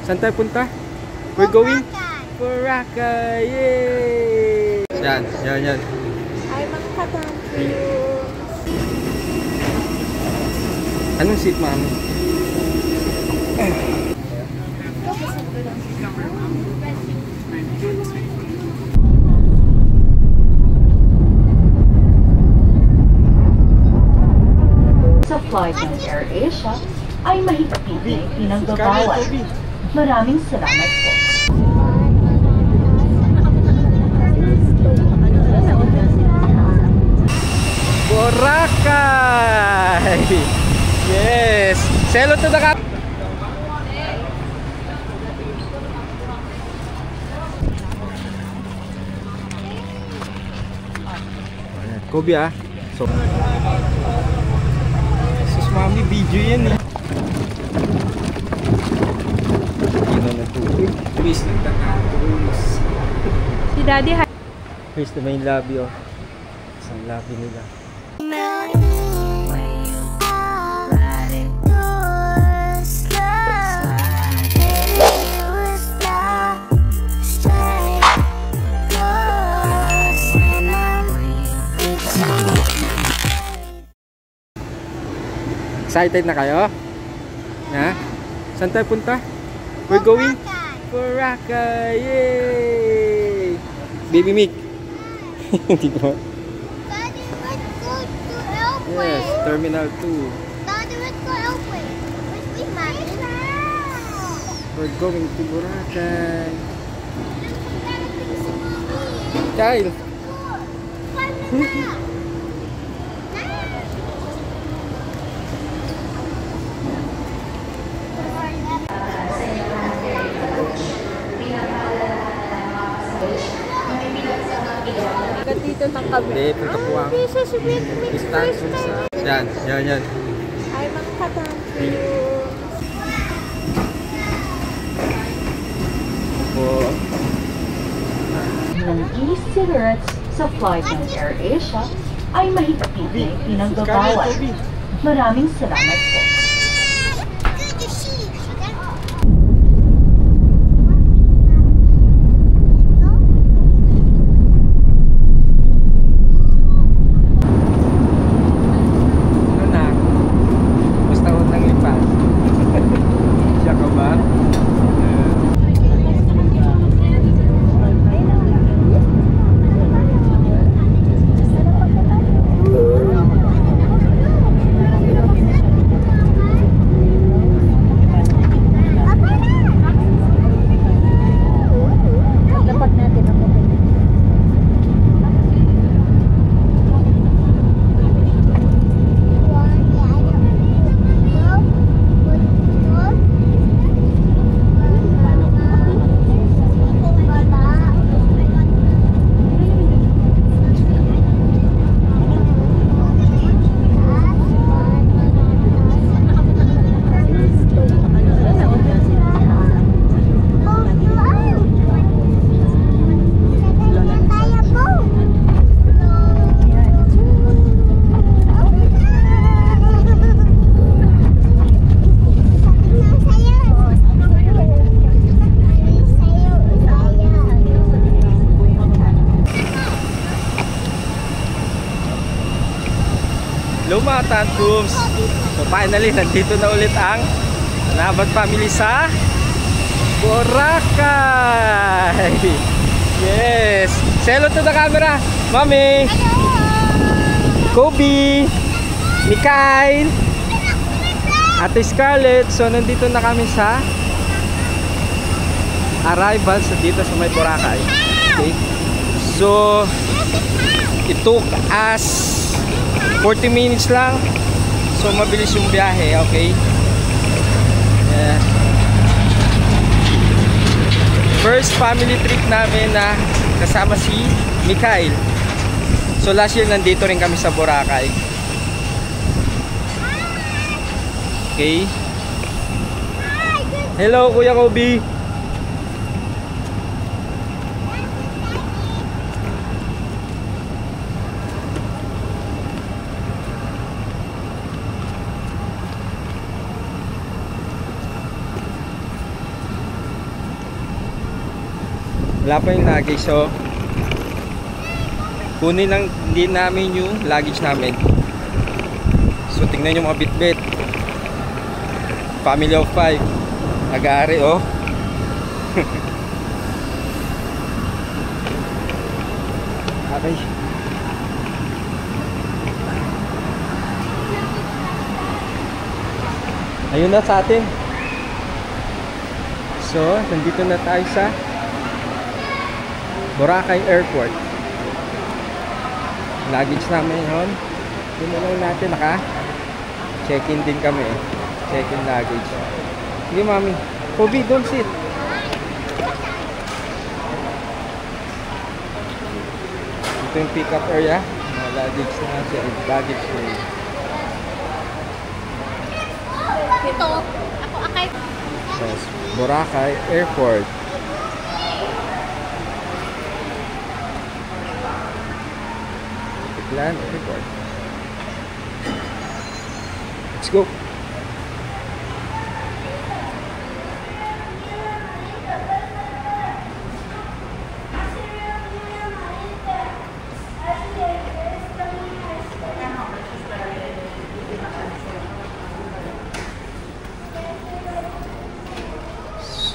Saan tayo punta? We're going Boracay! Yay! Yan. Ay, mga ka-thank you. Anong seat, mami? Sa flight ng AirAsia ay mahigpit na ipinagbabawal. Maraming salamat po. Boracay! Yes! Say hello to the cat! Kobe ah! So, sus mami, video yan eh! Si Daddy, hi. Here's the main lobby oh. Isang lobby nila. Excited na kayo? Ha? Saan tayo punta? We're going Boracay! Yay! Baby Mick! Hindi ko. Daddy, let's go to Elway. Yes, Terminal 2. Daddy, let's go Elway. Where's the mommy? We're going to Boracay. Kyle! Dito ng kami. Hindi, punta po ang distance sa... Yan. Ay, mga ka-thank you. Ng e-cigarettes sa flight ng AirAsia ay mahigpit na ipinagbabawal. Maraming salamat po. Good to see you. Ano na? Basta huwag nang lipas. Siya ka ba? Hello mga tantrums! So finally, nandito na ulit ang Anabat family sa Boracay! Yes! Say hello to the camera! Mami! Kobe! Mikhail! Ate Scarlett! So nandito na kami sa arrival sa dito sa may Boracay. Okay? So it took us 40 minutes lang. So mabilis yung biyahe, okay? Yeah. First family trip namin na kasama si Mikhail. So last year nandito rin kami sa Boracay. Okay. Hello Kuya Kobe. Wala pa yung luggage, so kunin lang din namin yung luggage namin. So tingnan nyo mga bitbit. Family of 5. Nag-aari, oh. Okay. Ayun na sa atin. So, nandito na tayo sa Boracay Airport. Luggage namin yun. Yun na lang natin, check-in din kami. Check-in luggage. Sige, mami. Kobe, don't sit. Ito yung pick-up area. Mga luggage natin. Luggage room. Ito. Ako akay. So, Boracay Airport. Land Airport. Let's go.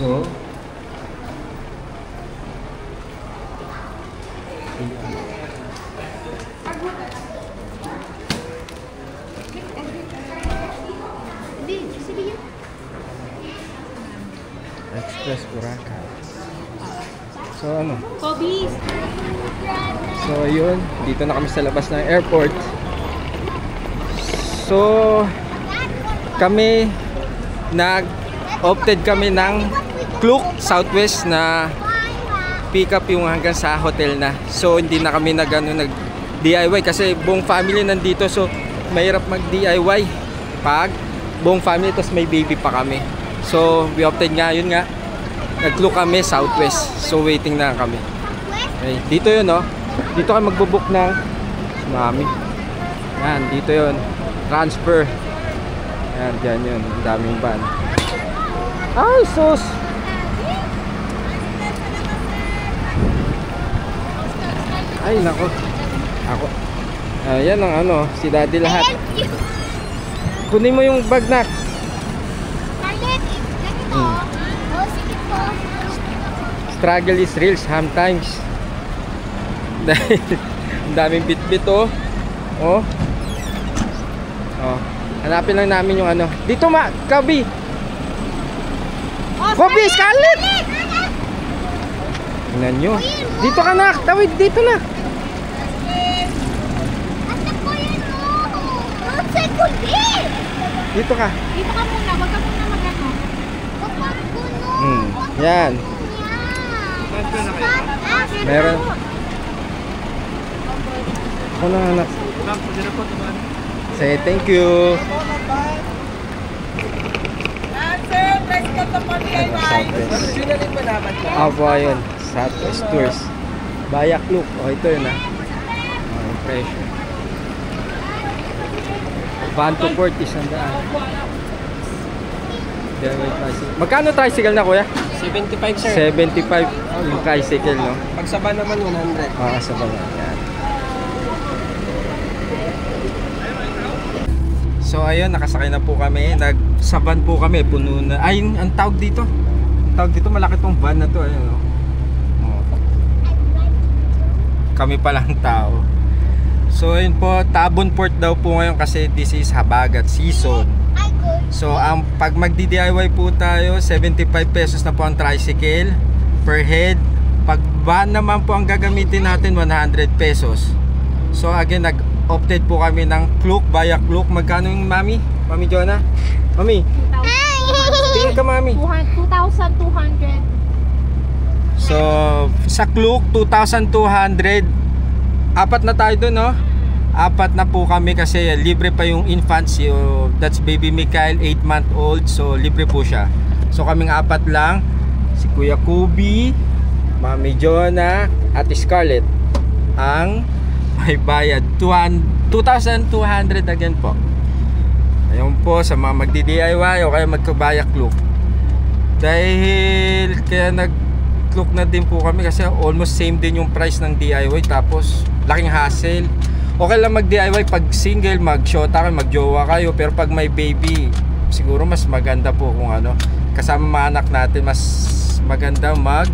So, Express Boracay. So ano? Kobe. So ayun, dito na kami sa labas ng airport. So kami opted kami ng Klook Southwest na pick up yung hanggang sa hotel na. So hindi na kami nag DIY kasi buong family nandito, so mahirap mag DIY pag buong family tapos may baby pa kami. So we opted nga, yun nga, nag-Klook kami Southwest. So waiting na kami. Okay, dito yun, no? Dito kami magbubook ng mami. Yan, dito yun. Transfer. Yan, dyan yun. Ang daming van. Ay, sus! Ay, nako. Ako. Ayan ang ano, si daddy lahat. Kunin mo yung bag, nak. Struggle is real sometimes. Dahil ang daming bit-bit, oh. Oh. Oh. Hanapin lang namin yung ano. Dito Kobe. Kobe, Scarlett. Tingnan nyo. Dito ka, nak. Tawid dito na. Dito ka. Dito ka muna. Wag ka muna mag-ano. Yan. Meron. Ako na, anak. Say thank you. Apo, ayun. Southwest Tours. Bayak Klook. O, ito yun, ha. Pressure. Van to Port, 100. Magkano tricycle na, kuya? 75, sir. 75 yung tricycle, no? Pag sa van naman, 100. Sa van. Yan. So ayun, nakasakay na po kami. Nagsaban po kami, puno na. Ay, ang tawag dito. Ang tawag dito, malaki tong van na to, ayun, no? Oh. Kami palang tao. So ayun po, Tabon Port daw po ngayon kasi this is habagat season. So pag magdi-DIY po tayo, 75 pesos na po ang tricycle per head. Pag van naman po ang gagamitin natin, 100 pesos. So again, nag-opted po kami ng Klook, via Klook. Magkano yung mami? Mami Jonah? Mami? Tingin ka, mami. 2,200. So sa Klook, 2,200. Apat na tayo dun, no? Apat na po kami kasi libre pa yung infants. That's baby Mikael, 8-month-old. So libre po siya. So kaming apat lang. Si Kuya Kobe, Mami Jonah, at Scarlett ang may bayad 2,200 again po. Ayun po sa mga magdi-DIY o kaya magkabayak Klook. Dahil kaya outlook na din po kami kasi almost same din yung price ng DIY tapos laking hassle. Okay lang mag DIY pag single, mag-shota kayo, mag-jowa kayo, pero pag may baby siguro mas maganda po kung ano kasama mga anak natin, mas maganda mag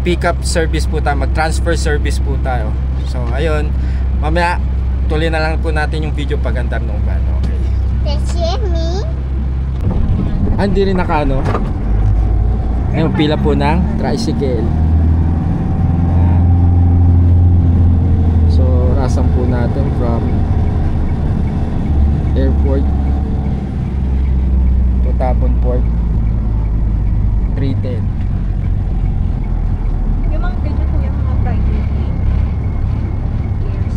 pick up service po tayo, mag transfer service po tayo. So ayun, mamaya tuloy na lang po natin yung video pag andam ng van. Okay. That's me. Hindi rin naka ano. Ngayon pila po ng tricycle. Ayan. So rasan po natin from airport to Tabon Port 310. Yung mga ganyan po yung mga private lane. Yes.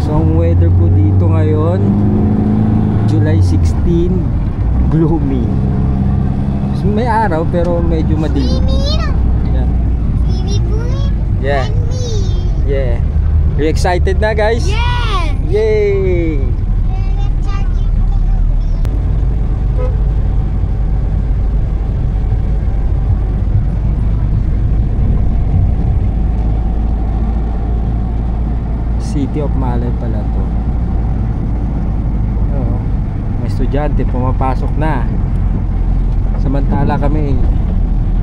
So ang weather po dito ngayon July 16, gloomy. So, may araw pero medyo madilim. Yan. Yeah. Yeah. Are you excited na, guys? Yeah. Yay! City of Malay pala to. Oo. May estudyante pumapasok na. Samantala kami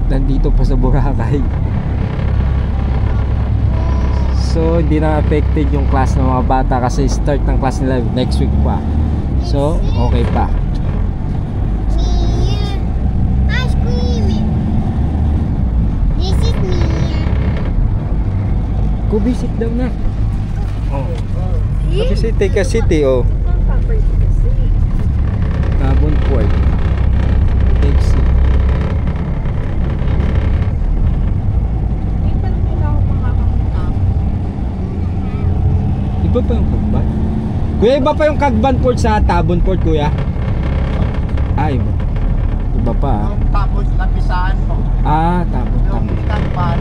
nandito pa sa Boracay. So hindi na affected yung class ng mga bata kasi start ng class nila next week pa. So okay pa. Ice cream. This is me. Go visit daw na. Oh. Visit, take a city, oh. Tabon Port. Take city. Iba pa yung Kagban? Kuya, iba pa yung Kagban Port sa Tabon Port, kuya? Ah, iba. Iba pa, ah. Tapos lapisan mo. Ah, Tabon. Yung Tagban.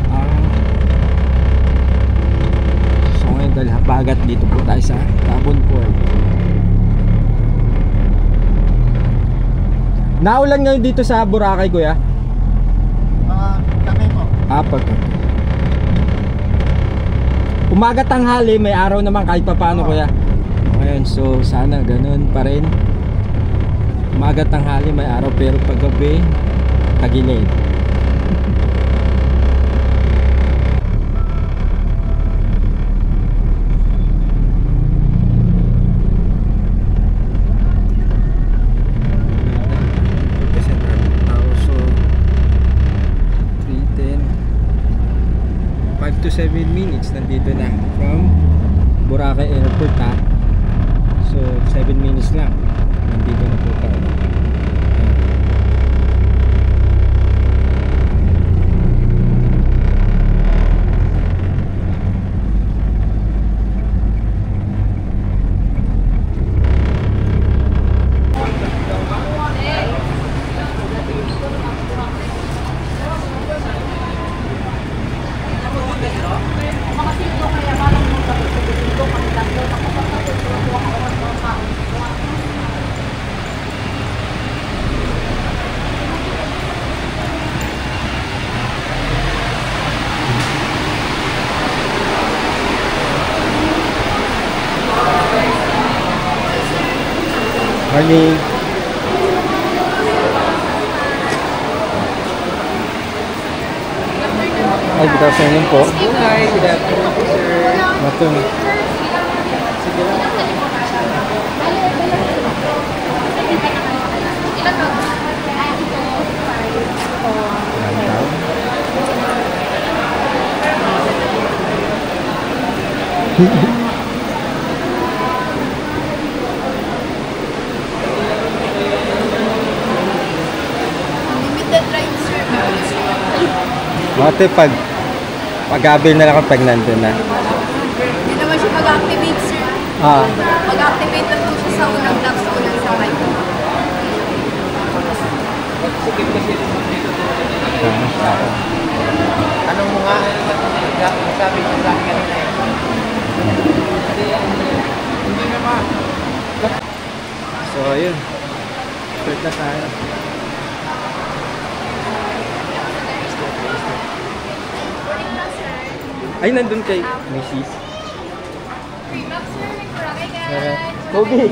Ah. So ngayon dahil habagat dito po tayo sa Tabon Port. Naulan ngayon dito sa Boracay, kuya? Kami mo. Ah, pagka. Umaga tanghali, may araw naman kahit pa paano, kuya. Ngayon, so sana ganun pa rin. Umaga tanghali, may araw, pero paggabi, tagilid. To 7 minutes nandito na from Boracay Airport, ha. So 7 minutes lang nandito na po tayo. Morning. Ay, good afternoon po. Hi, good afternoon po, sir. Matun. Ate, pag-abil na lang ako pag nandun na. Hindi naman siya mag-activate, sir. Ah. Mag-activate lang po siya sa unang lock, sa unang sakay. Ah. ayun. Start na tayo. Ay, nandun kay Mrs. Kobe!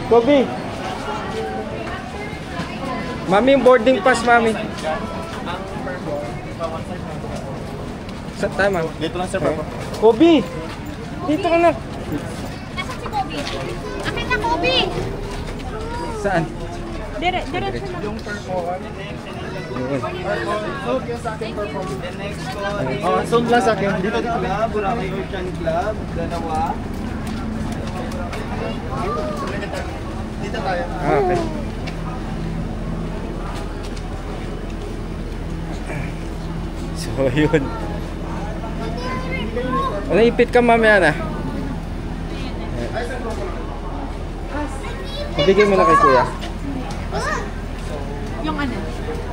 Kobe! Mami, yung boarding pass, mami. Sa tayo, mami. Dito lang, sir, papa. Kobe! Dito ka na. Nasaan si Kobe? Akin na, Kobe! Saan? Diretso na. Yung purple. Yun. Okay, sa akin purple. The next one. Oh, sound lang sa akin. Dito, dito. Boracay Ocean Club, dalawa. Dito tayo. Okay. So, yun. Naipit ka mamaya na. Ibigay mo na kay kuya. Yung ano?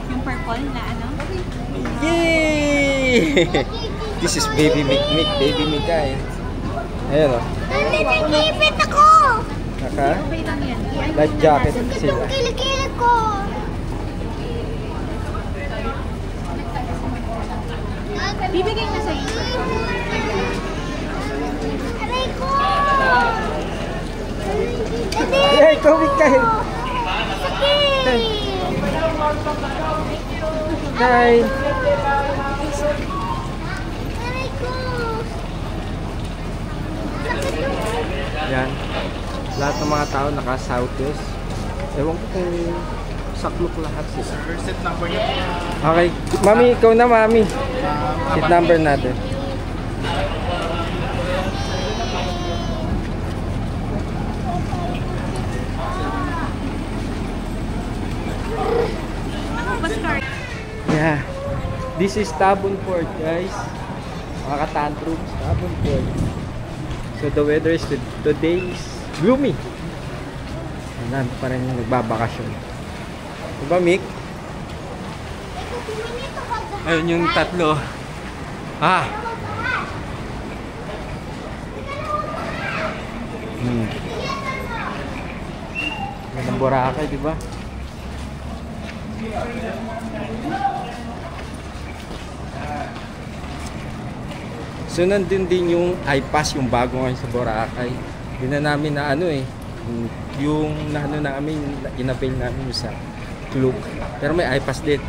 Yung purple na ano? Yay! This is baby Mick, baby Mikay. Ayan o. Nandikipit ako! Naka Okay lang yan. life jacket sila. Kilikili ko! Bibigay na sa iyo. Aray ko! Yay! Ikaw Mikay! Sakit! Hi! Aray ko! Yan. Lahat ng mga tao naka-southwest. Ewan ko kung saklok lahat sila. First set number niya. Okay. Mami, ikaw na mami. Seat number natin. Ano ba start? Yeah. This is Tabon Port, guys. Mga ka-tantrums, Tabon Port. So the weather is today is gloomy. Ayan pa rin yung nagbabakasyon. Diba, Mick? Ayun yung tatlo. Ah! Gandang Boracay, diba? So nandun din yung iPass, yung bago ngayon sa Boracay. Hindi na namin na ano eh, yung naano namin, inavail namin yung sa Klook. Pero may iPass din.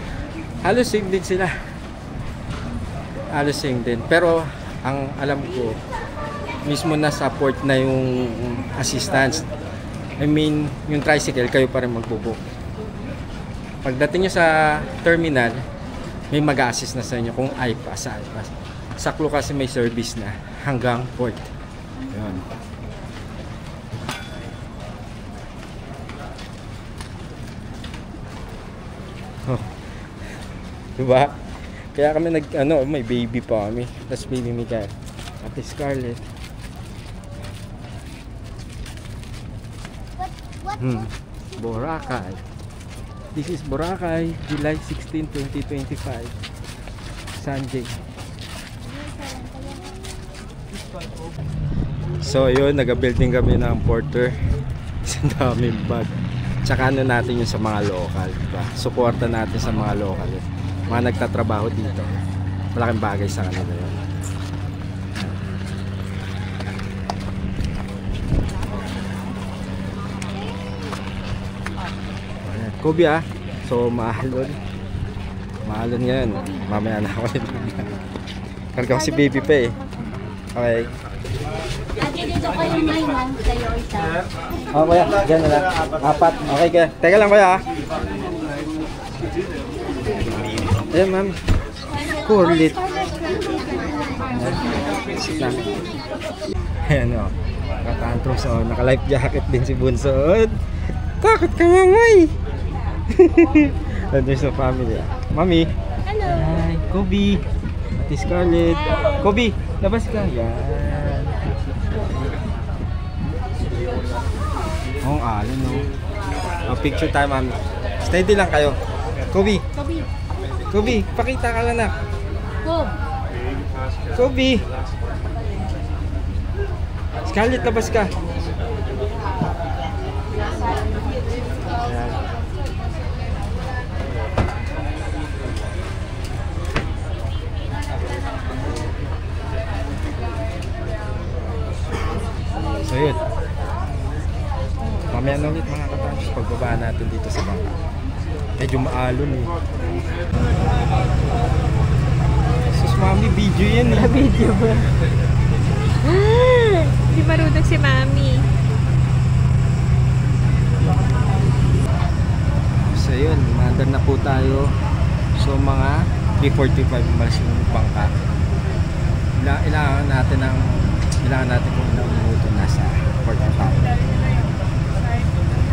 Halos same din sila. Halos same din. Pero ang alam ko, mismo nasa port na yung assistance. I mean, yung tricycle, kayo pa rin magbubook. Pagdating nyo sa terminal, may mag-assist na sa inyo kung iPass sa iPass. Sa Klook kasi may service na hanggang port. Yun. Oh. Diba? Kaya kami may baby pa kami. Tapos baby Mika. Ate Scarlett. Boracay. This is Boracay, July 16, 2025. Sunday. So ayun, nag-building kami ng porter. Isang daming bag. Tsaka ano natin yung sa mga local, diba? Suporta natin sa mga local. Mga nagtatrabaho dito. Malaking bagay sa kanila yun. Ayan. Kobe ah. So mahalon. Mahalon ngayon. Mamaya na ako yun. Karga ko si baby pa eh. Okay. Ate, dito ko yung may mom sa'yo isa. Oh, kuya, dyan na lang. Apat. Okay, kuya. Teka lang, kuya. Ayan, ma'am. Kurlit. Ayan, o. Nakatantro. So, naka-life jacket din si Bunso. Takot ka, mamay. Nandun sa family. Mami. Hello. Hi, Kobe. Ate Scarlett. Kobe, labas ka. Yan. Oh, alin no. Oh, picture time, mami. Steady lang kayo. Kobe. Kobe, pakita ka lang na. Kobe. Scarlett, labas ka. Mamaya na ulit mga katansyos pagbaba natin dito sa bangka. Medyo maalon eh. Sus mami, video yan eh. Video ba? Hindi marunong si Mami. So yun, mandar na po tayo. So mga 3:45 umalis yung bangka. Kailangan natin kung ilang minuto nasa Port Tapo.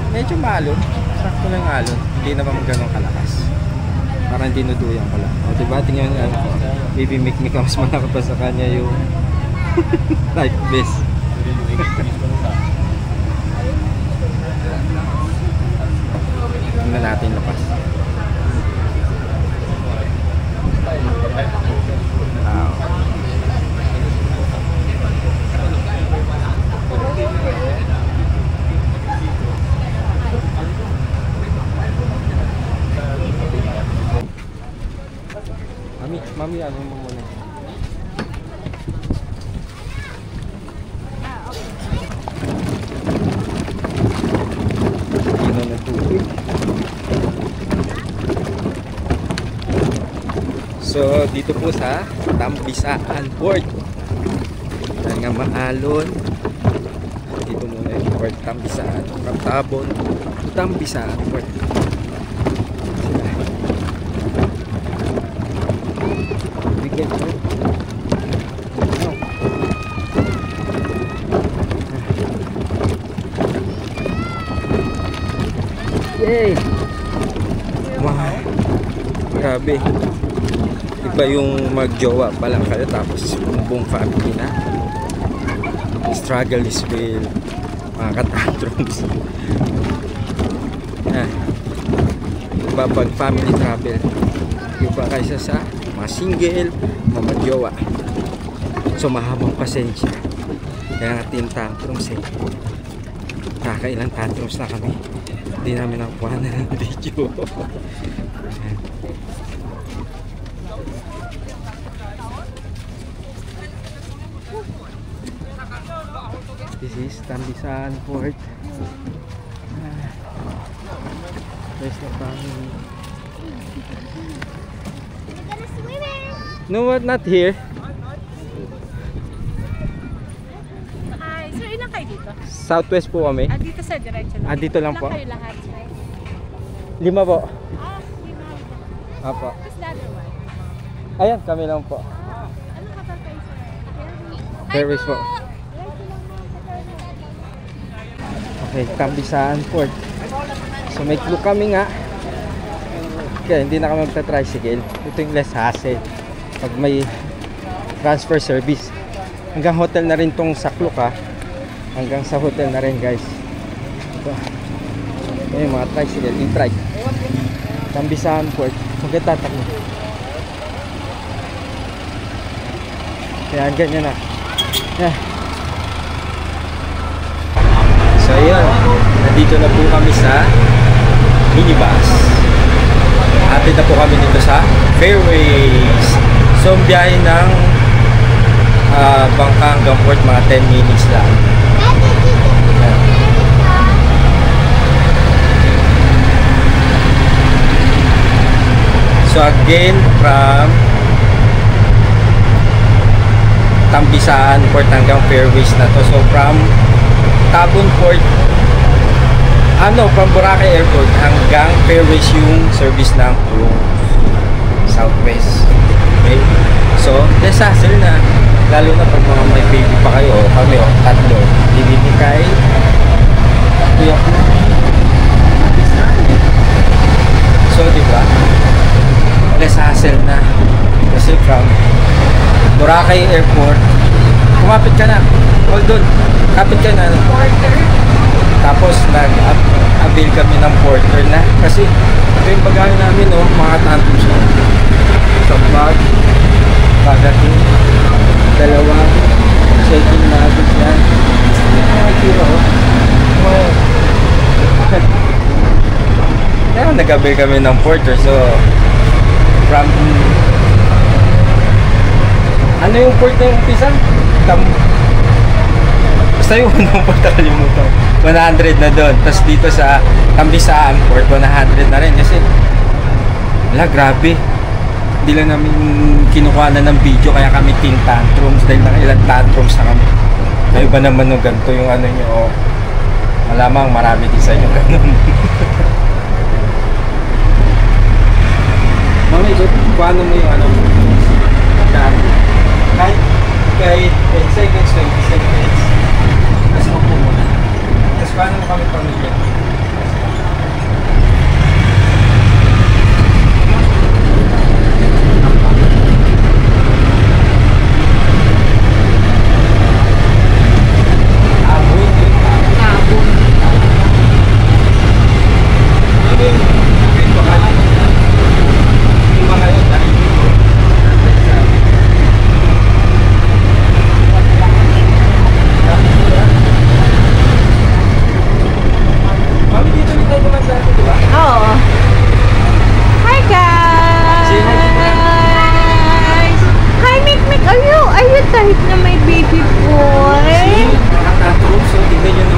Medyo maalon. Sakto lang alon. Hindi naman ganun kalakas. Parang dinuduyang ko lang. O diba, tingnan nyo ko. Baby make me mas malaki pa sa kanya yung life vest. Tingnan natin lapas. Wow. Mami, ano mo muna? Ino na tubig. So, dito po sa Tambisaan Port. Dahil nga maalon. Dito muna yung Port Tambisaan. From Tabon, Tambisaan Port. Yay! Wow! Grabe! Iba yung magjowa pa lang kayo tapos buong family na. Struggle is real. Mga katantrums. Iba pag family travel. Iba kaysa sa mga single, mga magjowa. So mahabang pasensya. Kaya natin tantrums eh. Nakakailang tantrums na kami. Hindi namin nakuha na ng video. This is Tambisaan Port. There's the family. No, what? Not here. Ay, sir, ilan kayo dito? Southwest po kami. Dito sa diretso lang. Dito lang po. Ilan kayo lahat, sir? 5 po. 5. Apo. What's the other one? Ayan, kami lang po. Anong kapal kayo, sir? Fairways po. Okay, Tambisaan Port. So may clue kami nga. Kaya hindi na kami magta-tricycle. Ito yung less hassle. Pag may transfer service. Hanggang hotel na rin tong Sakluk ha. Hanggang sa hotel na rin guys. Ito. Ito yung mga tricycle. E-trike. Tambisaan Port. Huwag tatakbo. Kaya ganyan na. Yeah. So ayun, nandito na po kami sa minibus. Atid na po kami dito sa Fairways. So ang biyahe ng bangka hanggang port mga 10 minutes lang. So again from Tambisaan Port hanggang Fairways na to. So from Tabon Port, from Boracay Airport hanggang Fairways yung service ng Southwest. Okay? So, less hassle na. Lalo na pag mga may baby pa kayo, o kami, tatlo. Dibili kay Kuya Kubi. So, diba? Less hassle na. Kasi from Boracay Airport, kumapit ka na. Hold on. Kapit ka na. Porter. Tapos nag-avail kami ng porter na. Kasi ito yung bagahe namin, no? Mga tantos na. Sa bag. Bagahe. Dalawang checking luggage yan. Mga kilo, oh. Wow. Kaya nag-avail kami ng porter. So, from ano yung port na yung umpisa? Basta yung unang port, nakalimutan. So 100 na doon. Tapos dito sa Tambisaan Port, 100 na rin. Kasi, wala, grabe. Hindi lang namin kinukuha na ng video, kaya kami teen tantrums. Dahil ilang tantrums na kami. May iba naman nung ganito yung ano nyo. Oh, malamang marami din sa inyo ganun. Mami, paano mo yung ano? Kahit 10 seconds, 20 seconds. Tapos ako muna. Tapos paano mo kami pamilya? Oo. Hi guys! Hi Mikmik! Are you tired na my baby boy?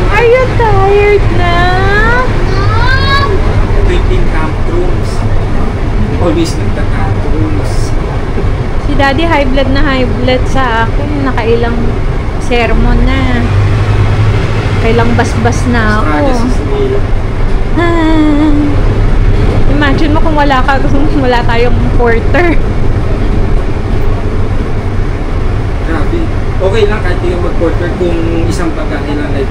Are you tired na? Waiting tantrums. Always nagtatantrums. Si daddy high blood sa akin. Nakailang sermon na. Kailang basbas na ako. Imagine mo kung wala tayong porter. Grabe. Okay lang kahit yung mag-porter kung isang pagkain lang, like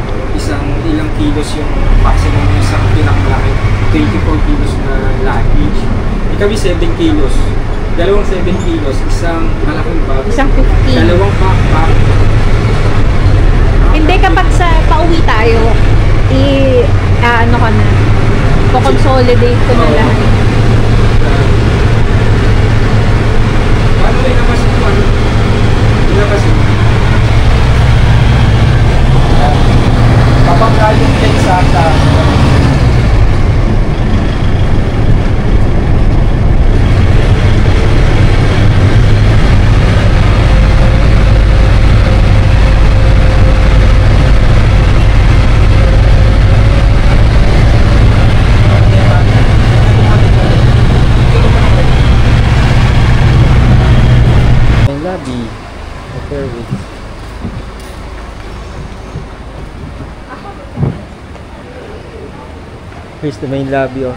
ilang kilos yung maximum yung isang pinakamalaki. 24 kilos na luggage. Kami 7 kilos. Dalawang 7 kilos, isang malaking bag. Isang 15. Dalawang backpack. Hindi, kapag sa pauwi tayo, ano ka na, consolidate ko na lahat. Paano may labas ito? Ilabas ito. Kapag yung text sa here's the main lobby, oh.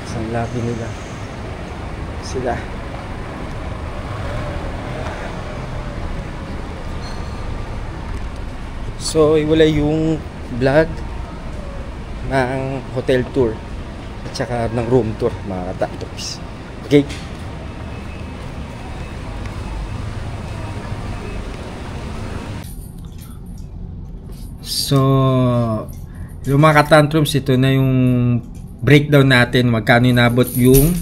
Isang lobby nila. Sila. So, wala yung vlog ng hotel tour at saka ng room tour, mga katantrums. Okay? So, yung mga katantrums, ito na yung breakdown natin. Magkano inabot yung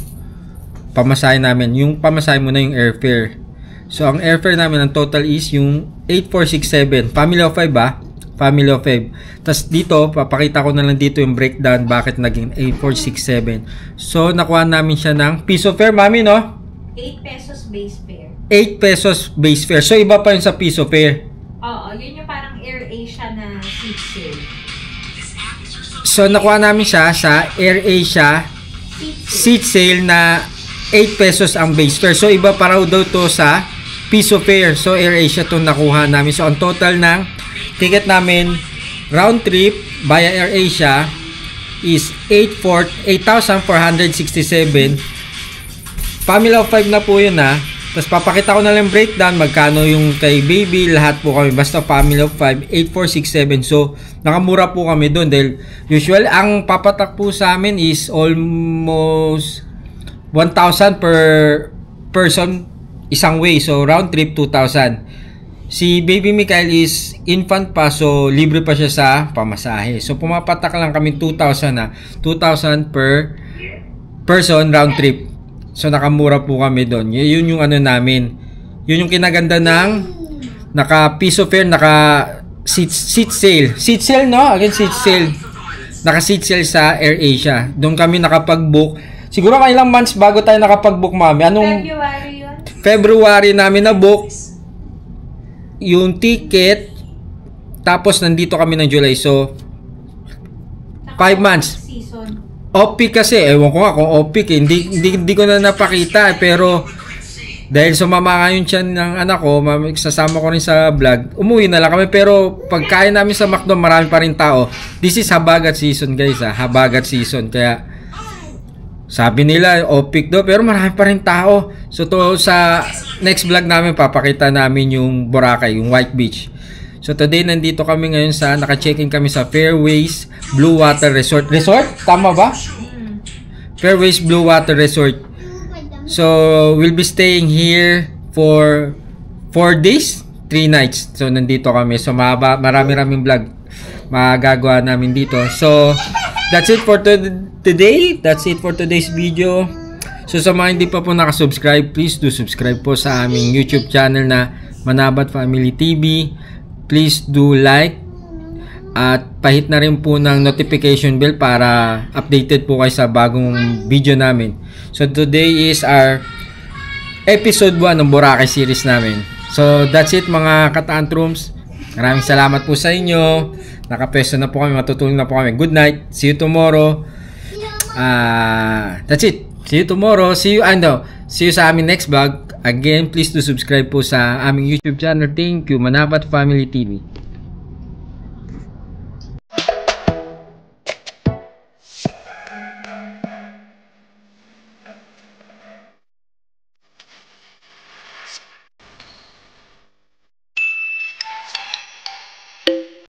pamasahe namin. Yung pamasahe mo na yung airfare. So, ang airfare namin, ang total is yung 8,467. Family of 5 ba? Family of 5. Tapos dito, papakita ko na lang dito yung breakdown bakit naging 8,467. So, nakuha namin siya ng piso fare, mami, no? 8 pesos base fare. 8 pesos base fare. So, iba pa yun sa piso fare. Oo, yun yung parang AirAsia na seat sale. So, nakuha namin siya sa AirAsia seat sale na 8 pesos ang base fare. So, iba pa raw daw to sa piso fare. So, AirAsia to nakuha namin. So, ang total ng ticket namin round trip via AirAsia is 8,467. Family of 5 na po yun, ha. Tapos, papakita ko na lang breakdown. Magkano yung kay baby. Lahat po kami. Basta family of 5. 8,467. So, nakamura po kami doon. Dahil, usual, ang papatak po sa amin is almost 1,000 per person isang way. So, round trip 2,000. Si Baby Mikael is infant pa. So, libre pa siya sa pamasahe. So, pumapatak lang kami 2,000 na. 2,000 per person round trip. So, nakamura po kami doon. Yun yung ano namin. Yun yung kinaganda ng naka piso fare, naka seat sale. Seat sale, no? Again, seat sale. Naka seat sale sa AirAsia. Doon kami nakapag-book. Siguro ilang months bago tayo nakapag-book, mami. Anong February yun? February namin na-book yung ticket. Tapos, nandito kami ng July. So, 5 months. Season. Off-peak kasi, ewan ko nga kung off-peak eh. Hindi ko na napakita eh, pero dahil sumama nga yung tiyan ng anak ko, sasama ko rin sa vlog, umuwi na lang kami. Pero pagkain namin sa McDo, marami pa rin tao. This is habagat season guys ha, habagat season. Kaya sabi nila off-peak do, pero marami pa rin tao. So to sa next vlog namin, papakita namin yung Boracay, yung White Beach. So today nandito kami ngayon sa, naka-check-in kami sa Fairways Blue Water Resort. Resort? Tama ba? Fairways Blue Water Resort. So we'll be staying here for 4 days, 3 nights. So nandito kami. So marami-raming vlog magagawa namin dito. So that's it for today. That's it for today's video. So sa mga hindi pa po nakasubscribe, please do subscribe po sa aming YouTube channel na Manabat Family TV. Please do like at pahit na rin po ng notification bell para updated po kayo sa bagong video namin. So today is our episode 1 ng Boracay series namin. So that's it mga katantrums. Maraming salamat po sa inyo. Nakapwesto na po kami, matutulog na po kami. Good night. See you tomorrow. That's it. See you tomorrow. See you sa aming next vlog. Again, please do subscribe po sa aming YouTube channel. Thank you, Manabat Family TV.